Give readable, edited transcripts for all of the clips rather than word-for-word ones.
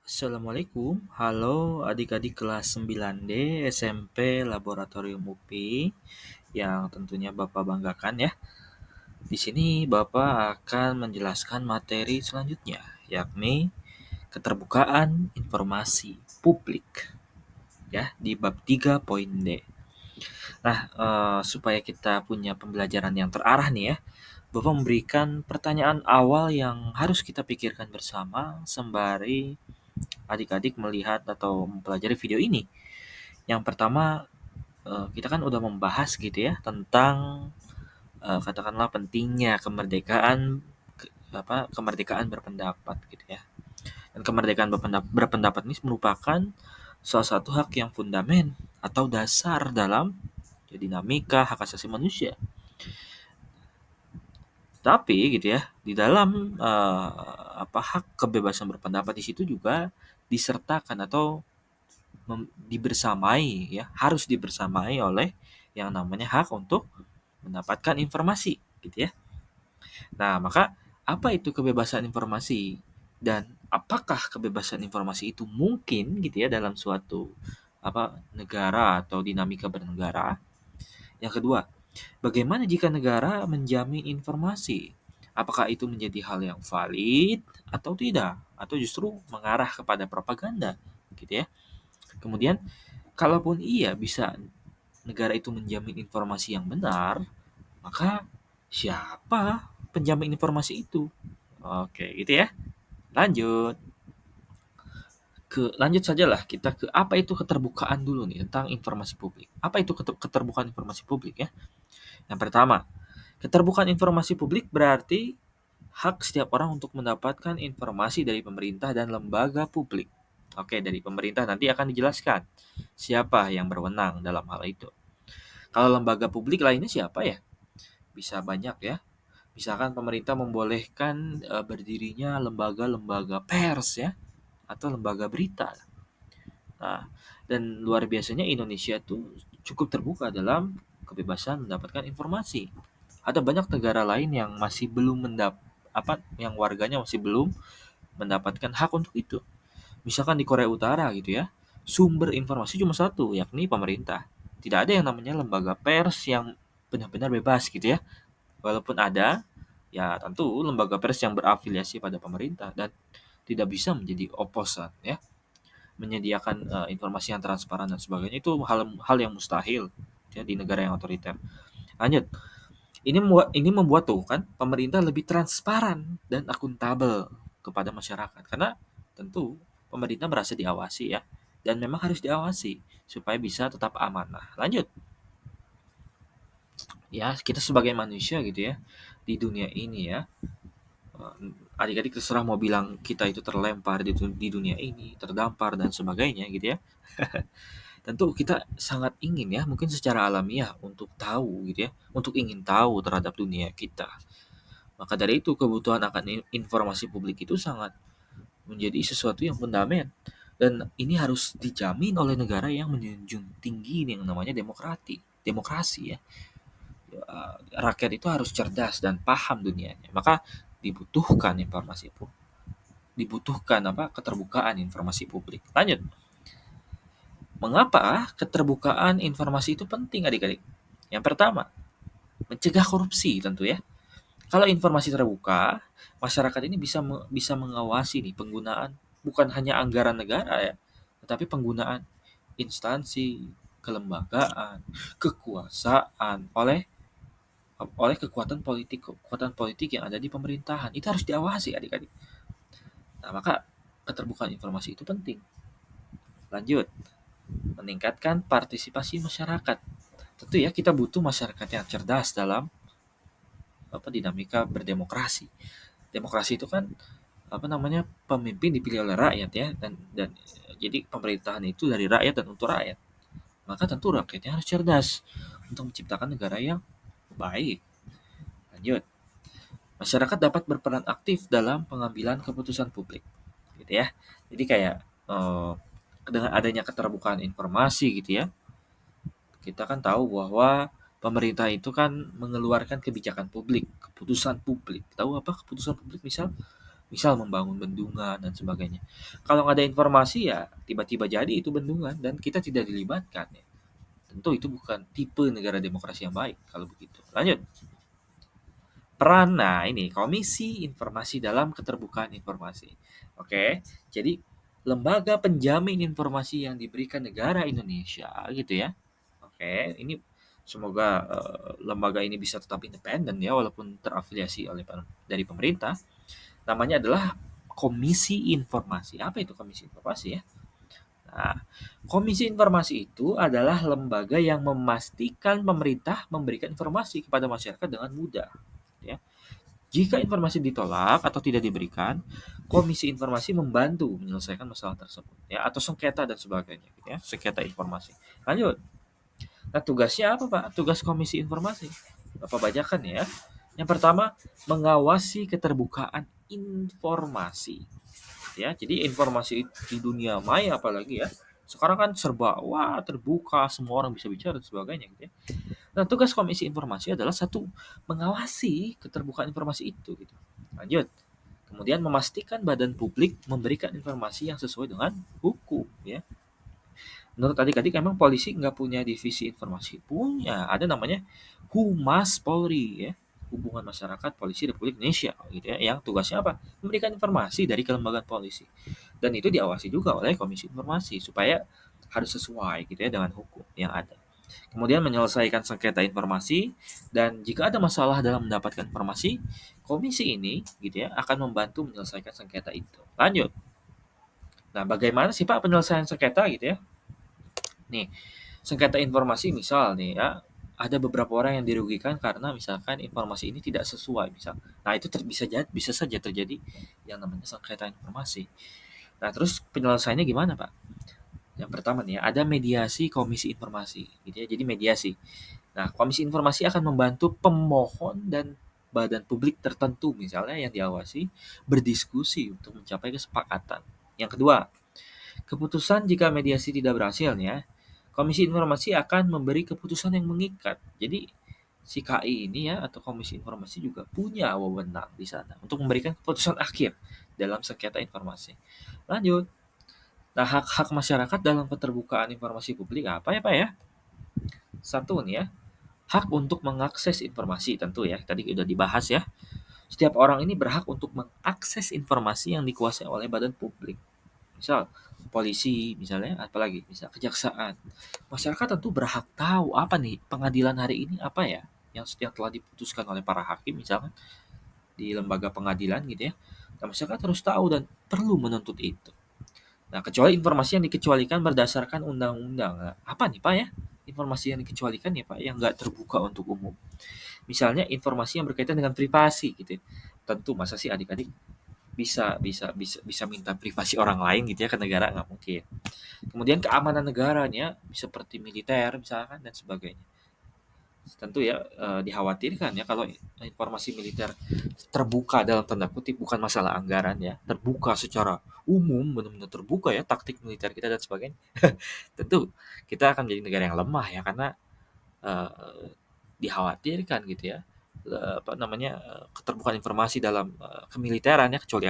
Assalamualaikum, halo adik-adik kelas 9D SMP Laboratorium UPI yang tentunya Bapak banggakan ya. Di sini Bapak akan menjelaskan materi selanjutnya, yakni keterbukaan informasi publik ya di bab 3.D. Nah, supaya kita punya pembelajaran yang terarah nih ya, Bapak memberikan pertanyaan awal yang harus kita pikirkan bersama sembari adik-adik melihat atau mempelajari video ini. Yang pertama, kita kan udah membahas gitu ya tentang katakanlah pentingnya kemerdekaan berpendapat gitu ya. Dan kemerdekaan berpendapat ini merupakan salah satu hak yang fundamental atau dasar dalam dinamika hak asasi manusia. Tapi gitu ya, di dalam hak kebebasan berpendapat di situ juga disertakan atau dibersamai ya, harus dibersamai oleh yang namanya hak untuk mendapatkan informasi gitu ya. Nah, maka apa itu kebebasan informasi dan apakah kebebasan informasi itu mungkin gitu ya dalam suatu negara atau dinamika bernegara? Yang kedua, bagaimana jika negara menjamin informasi? Apakah itu menjadi hal yang valid atau tidak? Atau justru mengarah kepada propaganda gitu ya. Kemudian, kalaupun iya bisa negara itu menjamin informasi yang benar, maka siapa penjamin informasi itu? Oke, gitu ya. Lanjut. Lanjut sajalah kita ke apa itu keterbukaan dulu nih tentang informasi publik. Apa itu keterbukaan informasi publik ya? Yang pertama, keterbukaan informasi publik berarti hak setiap orang untuk mendapatkan informasi dari pemerintah dan lembaga publik. Oke, dari pemerintah nanti akan dijelaskan siapa yang berwenang dalam hal itu. Kalau lembaga publik lainnya siapa ya? Bisa banyak ya. Misalkan pemerintah membolehkan berdirinya lembaga-lembaga pers ya atau lembaga berita. Nah, dan luar biasanya Indonesia tuh cukup terbuka dalam kebebasan mendapatkan informasi. Ada banyak negara lain yang masih belum yang warganya masih belum mendapatkan hak untuk itu. Misalkan di Korea Utara gitu ya, sumber informasi cuma satu, yakni pemerintah. Tidak ada yang namanya lembaga pers yang benar-benar bebas gitu ya. Walaupun ada, ya tentu lembaga pers yang berafiliasi pada pemerintah dan tidak bisa menjadi oposan ya, menyediakan informasi yang transparan dan sebagainya itu hal yang mustahil ya di negara yang otoriter. Lanjut. Ini membuat tuh kan pemerintah lebih transparan dan akuntabel kepada masyarakat karena tentu pemerintah merasa diawasi ya dan memang harus diawasi supaya bisa tetap amanah. Lanjut. Ya, kita sebagai manusia gitu ya di dunia ini ya, adik-adik terserah mau bilang kita itu terlempar di dunia ini, terdampar dan sebagainya gitu ya. Tentu kita sangat ingin ya, mungkin secara alamiah untuk tahu gitu ya, untuk ingin tahu terhadap dunia kita. Maka dari itu kebutuhan akan informasi publik itu sangat menjadi sesuatu yang fundamental dan ini harus dijamin oleh negara yang menjunjung tinggi yang namanya demokrasi ya. Rakyat itu harus cerdas dan paham dunianya. Maka dibutuhkan dibutuhkan keterbukaan informasi publik. Lanjut. Mengapa keterbukaan informasi itu penting adik-adik? Yang pertama, mencegah korupsi tentu ya. Kalau informasi terbuka, masyarakat ini bisa mengawasi nih penggunaan bukan hanya anggaran negara ya, tetapi penggunaan instansi, kelembagaan, kekuasaan oleh oleh kekuatan politik yang ada di pemerintahan. Itu harus diawasi adik-adik. Nah, maka keterbukaan informasi itu penting. Lanjut, meningkatkan partisipasi masyarakat. Tentu ya kita butuh masyarakat yang cerdas dalam dinamika berdemokrasi. Demokrasi itu kan pemimpin dipilih oleh rakyat ya dan jadi pemerintahan itu dari rakyat dan untuk rakyat. Maka tentu rakyatnya harus cerdas untuk menciptakan negara yang baik. Lanjut. Masyarakat dapat berperan aktif dalam pengambilan keputusan publik. Gitu ya. Jadi kayak dengan adanya keterbukaan informasi gitu ya. Kita kan tahu bahwa pemerintah itu kan mengeluarkan kebijakan publik, keputusan publik. Tahu apa keputusan publik? Misal misal membangun bendungan dan sebagainya. Kalau nggak ada informasi ya tiba-tiba jadi itu bendungan dan kita tidak dilibatkan ya. Tentu itu bukan tipe negara demokrasi yang baik kalau begitu. Lanjut. Peran, nah ini Komisi Informasi dalam Keterbukaan Informasi. Oke, jadi lembaga penjamin informasi yang diberikan negara Indonesia gitu ya. Oke, ini semoga lembaga ini bisa tetap independen ya walaupun terafiliasi oleh dari pemerintah. Namanya adalah Komisi Informasi. Apa itu Komisi Informasi ya? Nah, Komisi Informasi itu adalah lembaga yang memastikan pemerintah memberikan informasi kepada masyarakat dengan mudah. Ya. Jika informasi ditolak atau tidak diberikan, Komisi Informasi membantu menyelesaikan masalah tersebut, ya, atau sengketa dan sebagainya, gitu ya, sengketa informasi. Lanjut. Nah, tugasnya apa, Pak? Tugas Komisi Informasi. Bapak bacakan ya. Yang pertama, mengawasi keterbukaan informasi. Ya, jadi informasi di dunia maya apalagi ya. Sekarang kan serba wah terbuka, semua orang bisa bicara dan sebagainya gitu ya. Nah, tugas Komisi Informasi adalah satu, mengawasi keterbukaan informasi itu gitu. Lanjut. Kemudian memastikan badan publik memberikan informasi yang sesuai dengan hukum ya. Menurut adik-adik emang polisi nggak punya divisi informasi? Punya, ada namanya Humas Polri ya. Hubungan Masyarakat Polisi Republik Indonesia gitu ya, yang tugasnya apa? Memberikan informasi dari kelembagaan polisi. Dan itu diawasi juga oleh Komisi Informasi supaya harus sesuai gitu ya dengan hukum yang ada. Kemudian menyelesaikan sengketa informasi dan jika ada masalah dalam mendapatkan informasi, komisi ini gitu ya akan membantu menyelesaikan sengketa itu. Lanjut. Nah, bagaimana sih Pak penyelesaian sengketa gitu ya? Nih, sengketa informasi misal nih ya, ada beberapa orang yang dirugikan karena misalkan informasi ini tidak sesuai misal. Nah, itu bisa saja terjadi yang namanya sengketa informasi. Nah, terus penyelesaiannya gimana, Pak? Yang pertama nih ya, ada mediasi komisi informasi gitu ya. Jadi mediasi. Nah, komisi informasi akan membantu pemohon dan badan publik tertentu misalnya yang diawasi berdiskusi untuk mencapai kesepakatan. Yang kedua, keputusan jika mediasi tidak berhasil ya, komisi informasi akan memberi keputusan yang mengikat. Jadi si KI ini ya atau komisi informasi juga punya wewenang di sana untuk memberikan keputusan akhir dalam sengketa informasi. Lanjut. Nah, hak-hak masyarakat dalam keterbukaan informasi publik apa ya Pak ya? Satu nih ya, hak untuk mengakses informasi tentu ya, tadi sudah dibahas ya. Setiap orang ini berhak untuk mengakses informasi yang dikuasai oleh badan publik. Misal polisi misalnya, apalagi misal kejaksaan. Masyarakat tentu berhak tahu apa nih pengadilan hari ini apa ya yang telah diputuskan oleh para hakim misalkan di lembaga pengadilan gitu ya. Nah, masyarakat harus tahu dan perlu menuntut itu. Nah, kecuali informasi yang dikecualikan berdasarkan undang-undang. Nah, apa nih Pak ya? Informasi yang dikecualikan ya Pak yang nggak terbuka untuk umum. Misalnya informasi yang berkaitan dengan privasi gitu ya. Tentu masa sih adik-adik bisa minta privasi orang lain gitu ya ke negara, nggak mungkin. Kemudian keamanan negaranya seperti militer misalkan dan sebagainya. Tentu ya dikhawatirkan ya kalau informasi militer terbuka dalam tanda kutip, bukan masalah anggaran ya, terbuka secara umum, benar-benar terbuka ya taktik militer kita dan sebagainya. Tentu kita akan menjadi negara yang lemah ya karena eh, dikhawatirkan gitu ya apa namanya keterbukaan informasi dalam kemiliteran ya, kecuali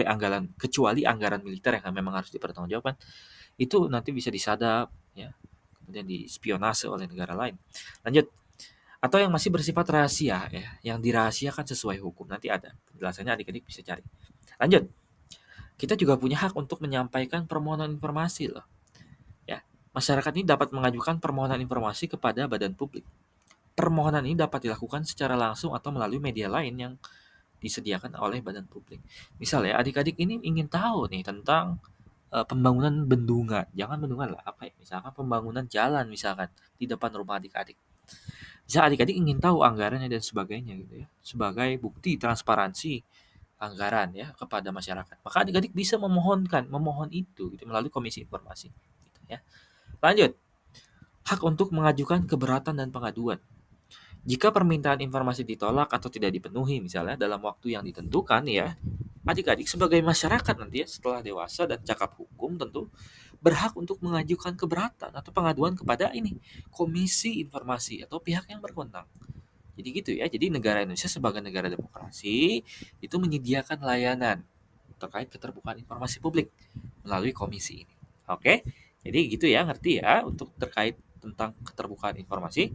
anggaran militer yang memang harus dipertanggungjawabkan, itu nanti bisa disadap ya, kemudian dispionase oleh negara lain. Lanjut. Atau yang masih bersifat rahasia ya, yang dirahasiakan sesuai hukum. Nanti ada penjelasannya, adik-adik bisa cari. Lanjut. Kita juga punya hak untuk menyampaikan permohonan informasi loh. Ya. Masyarakat ini dapat mengajukan permohonan informasi kepada badan publik. Permohonan ini dapat dilakukan secara langsung atau melalui media lain yang disediakan oleh badan publik. Misal ya, adik-adik ini ingin tahu nih tentang pembangunan bendungan. Jangan bendungan lah, apa ya? Misalkan pembangunan jalan misalkan di depan rumah adik-adik. Bisa adik-adik ingin tahu anggarannya dan sebagainya gitu ya. Sebagai bukti transparansi anggaran ya kepada masyarakat. Maka adik-adik bisa memohon itu gitu melalui komisi informasi gitu ya. Lanjut, hak untuk mengajukan keberatan dan pengaduan. Jika permintaan informasi ditolak atau tidak dipenuhi misalnya dalam waktu yang ditentukan ya, adik-adik sebagai masyarakat nanti ya setelah dewasa dan cakap hukum tentu berhak untuk mengajukan keberatan atau pengaduan kepada ini komisi informasi atau pihak yang berwenang. Jadi gitu ya. Jadi negara Indonesia sebagai negara demokrasi itu menyediakan layanan terkait keterbukaan informasi publik melalui komisi ini. Oke. Jadi gitu ya, ngerti ya untuk terkait tentang keterbukaan informasi.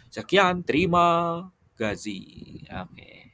Sekian, terima kasih. Oke.